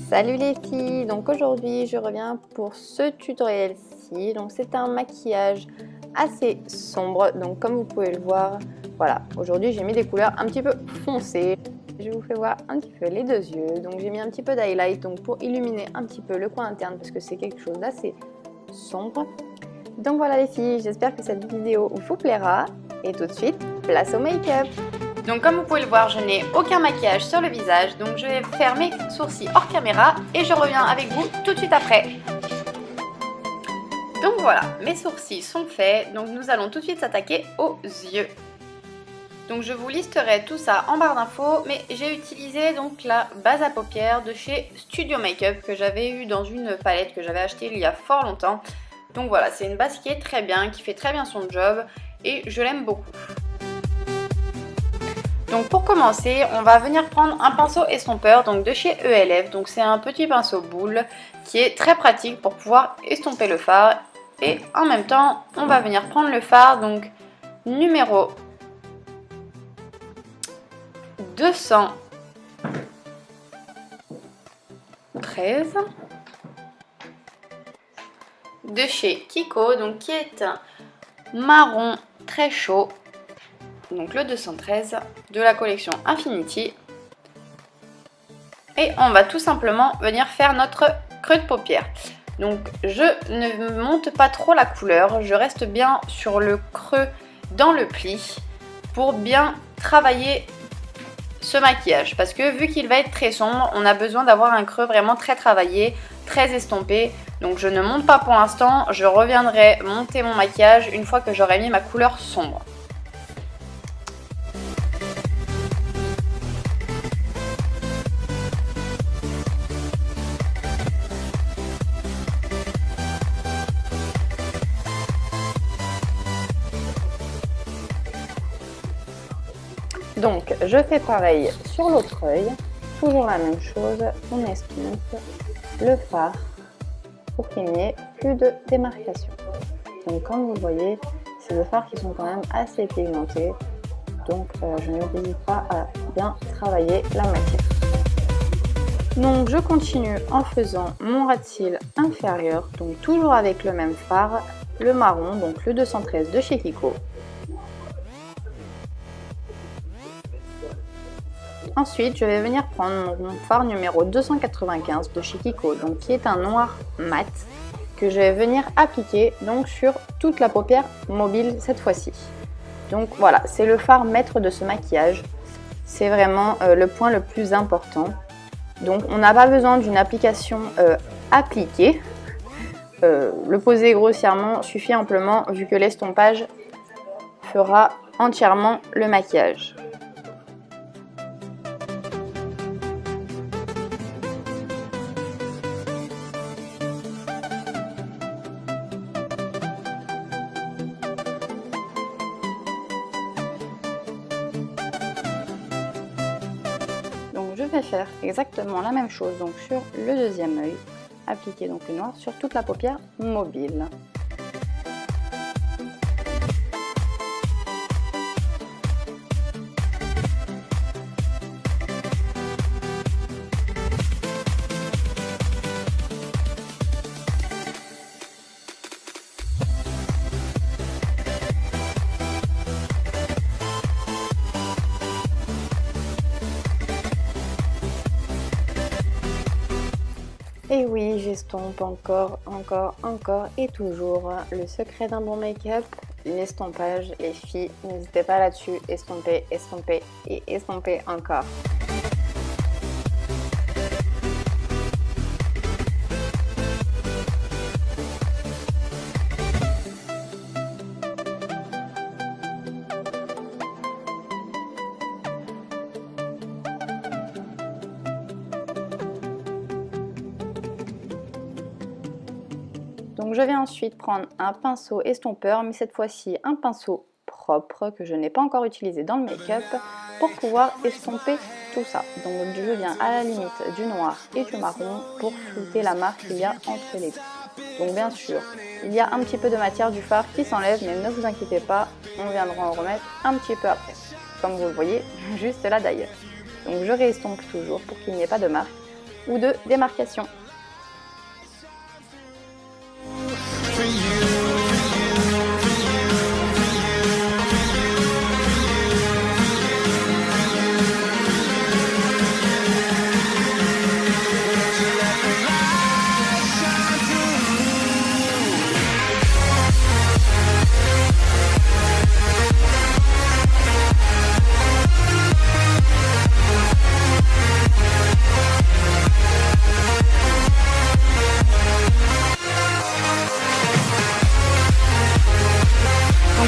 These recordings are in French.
Salut les filles, donc aujourd'hui je reviens pour ce tutoriel-ci. Donc c'est un maquillage assez sombre, donc comme vous pouvez le voir, voilà, aujourd'hui j'ai mis des couleurs un petit peu foncées. Je vous fais voir un petit peu les deux yeux, donc j'ai mis un petit peu d'highlight donc pour illuminer un petit peu le coin interne parce que c'est quelque chose d'assez sombre. Donc voilà les filles, j'espère que cette vidéo vous plaira et tout de suite, place au make-up. Donc comme vous pouvez le voir, je n'ai aucun maquillage sur le visage, donc je vais faire mes sourcils hors caméra et je reviens avec vous tout de suite après. Donc voilà, mes sourcils sont faits, donc nous allons tout de suite s'attaquer aux yeux. Donc je vous listerai tout ça en barre d'infos, mais j'ai utilisé donc la base à paupières de chez Studio Makeup que j'avais eu dans une palette que j'avais achetée il y a fort longtemps. Donc voilà, c'est une base qui est très bien, qui fait très bien son job et je l'aime beaucoup. Donc pour commencer, on va venir prendre un pinceau estompeur donc de chez ELF. Donc c'est un petit pinceau boule qui est très pratique pour pouvoir estomper le fard. Et en même temps, on va venir prendre le fard donc numéro 213 de chez Kiko, donc qui est un marron très chaud. Donc le 213 de la collection Infinity. Et on va tout simplement venir faire notre creux de paupière. Donc je ne monte pas trop la couleur, je reste bien sur le creux dans le pli pour bien travailler ce maquillage. Parce que vu qu'il va être très sombre, on a besoin d'avoir un creux vraiment très travaillé, très estompé. Donc je ne monte pas pour l'instant, je reviendrai monter mon maquillage une fois que j'aurai mis ma couleur sombre. Donc je fais pareil sur l'autre œil, toujours la même chose, on estompe le fard pour qu'il n'y ait plus de démarcation. Donc comme vous voyez, c'est des fards qui sont quand même assez pigmentés, donc je n'hésite pas à bien travailler la matière. Donc je continue en faisant mon ras de cils inférieur, donc toujours avec le même fard, le marron, donc le 213 de chez Kiko. Ensuite, je vais venir prendre mon fard numéro 295 de chez Kiko, donc qui est un noir mat, que je vais venir appliquer donc sur toute la paupière mobile cette fois-ci. Donc voilà, c'est le fard maître de ce maquillage, c'est vraiment le point le plus important. Donc on n'a pas besoin d'une application appliquée, le poser grossièrement suffit amplement vu que l'estompage fera entièrement le maquillage. Je vais faire exactement la même chose donc sur le deuxième œil, appliquer donc le noir sur toute la paupière mobile. Et oui, j'estompe encore et toujours. Le secret d'un bon make-up, l'estompage. Les filles, n'hésitez pas là-dessus, estomper, estomper et estomper encore. Donc je vais ensuite prendre un pinceau estompeur, mais cette fois-ci un pinceau propre que je n'ai pas encore utilisé dans le make-up pour pouvoir estomper tout ça. Donc je viens à la limite du noir et du marron pour flouter la marque qu'il y a entre les deux. Donc bien sûr, il y a un petit peu de matière du fard qui s'enlève, mais ne vous inquiétez pas, on viendra en remettre un petit peu après, comme vous le voyez juste là d'ailleurs. Donc je réestompe toujours pour qu'il n'y ait pas de marque. ou de démarcation.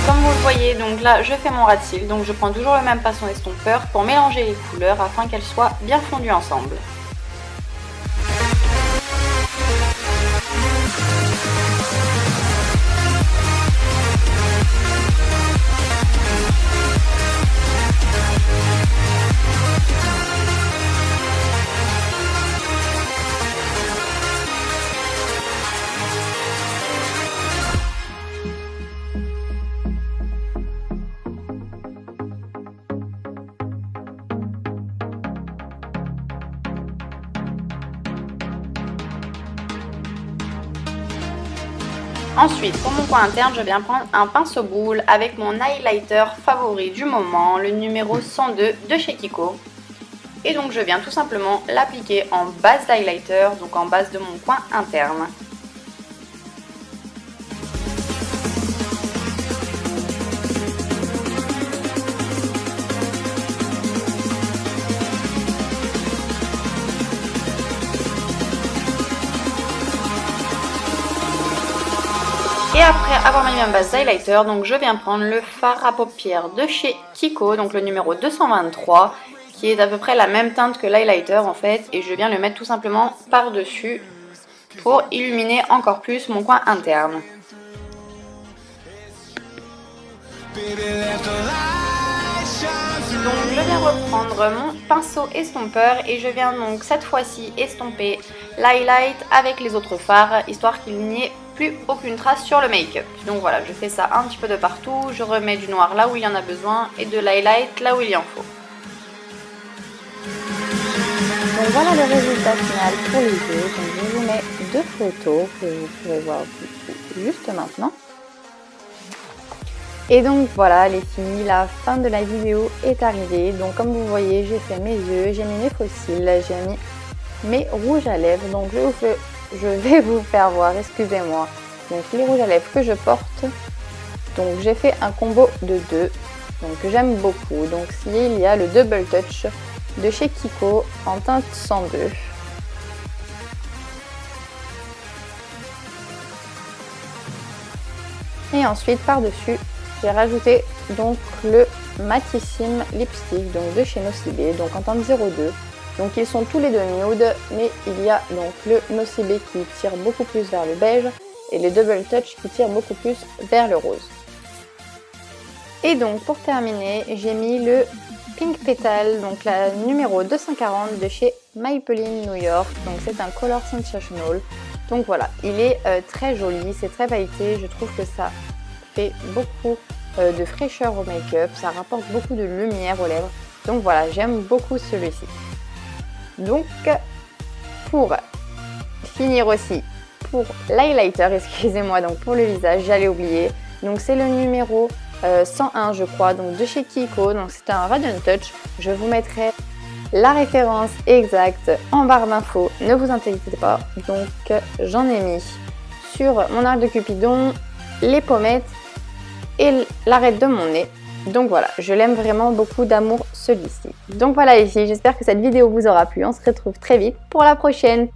Comme vous le voyez, donc là je fais mon ras de cils, donc je prends toujours le même pinceau estompeur pour mélanger les couleurs afin qu'elles soient bien fondues ensemble. Ensuite, pour mon coin interne, je viens prendre un pinceau boule avec mon highlighter favori du moment, le numéro 102 de chez Kiko. Et donc je viens tout simplement l'appliquer en base d'highlighter, donc en base de mon coin interne. Et après avoir mis ma base d'highlighter, donc je viens prendre le fard à paupières de chez Kiko, donc le numéro 223, qui est à peu près la même teinte que l'highlighter en fait, et je viens le mettre tout simplement par-dessus pour illuminer encore plus mon coin interne. Donc je viens reprendre mon pinceau estompeur et je viens donc cette fois-ci estomper l'highlight avec les autres fards, histoire qu'il n'y ait plus aucune trace sur le make-up. Donc voilà, je fais ça un petit peu de partout, je remets du noir là où il y en a besoin et de l'highlight là où il y en faut. Donc voilà le résultat final pour les yeux. Donc je vous mets deux photos que vous pourrez voir juste maintenant. Et donc voilà les filles, la fin de la vidéo est arrivée. Donc comme vous voyez, j'ai fait mes yeux, j'ai mis mes faux cils, j'ai mis mes rouges à lèvres. Donc je vais vous faire voir, excusez-moi. Donc les rouges à lèvres que je porte. Donc j'ai fait un combo de deux, donc que j'aime beaucoup. Donc il y a le Double Touch de chez Kiko en teinte 102. Et ensuite par-dessus, j'ai rajouté donc le Matissime Lipstick donc de chez Nocibé, donc en teinte 02. Donc ils sont tous les deux nude, mais il y a donc le Nocibé qui tire beaucoup plus vers le beige et les Double Touch qui tirent beaucoup plus vers le rose. Et donc pour terminer, j'ai mis le Pink Petal, donc la numéro 240 de chez Maybelline New York. Donc c'est un Color Sensational. Donc voilà, il est très joli, c'est très pailleté, je trouve que ça fait beaucoup de fraîcheur au make-up, ça rapporte beaucoup de lumière aux lèvres. Donc voilà, j'aime beaucoup celui-ci. Donc pour finir aussi, pour l'highlighter, excusez-moi, donc pour le visage, j'allais oublier. Donc c'est le numéro 101 je crois, donc de chez Kiko, donc c'est un Radiant Touch. Je vous mettrai la référence exacte en barre d'infos, ne vous inquiétez pas. Donc j'en ai mis sur mon arc de Cupidon, les pommettes et l'arête de mon nez. Donc voilà, je l'aime vraiment beaucoup d'amour celui-ci. Donc voilà les filles, j'espère que cette vidéo vous aura plu. On se retrouve très vite pour la prochaine.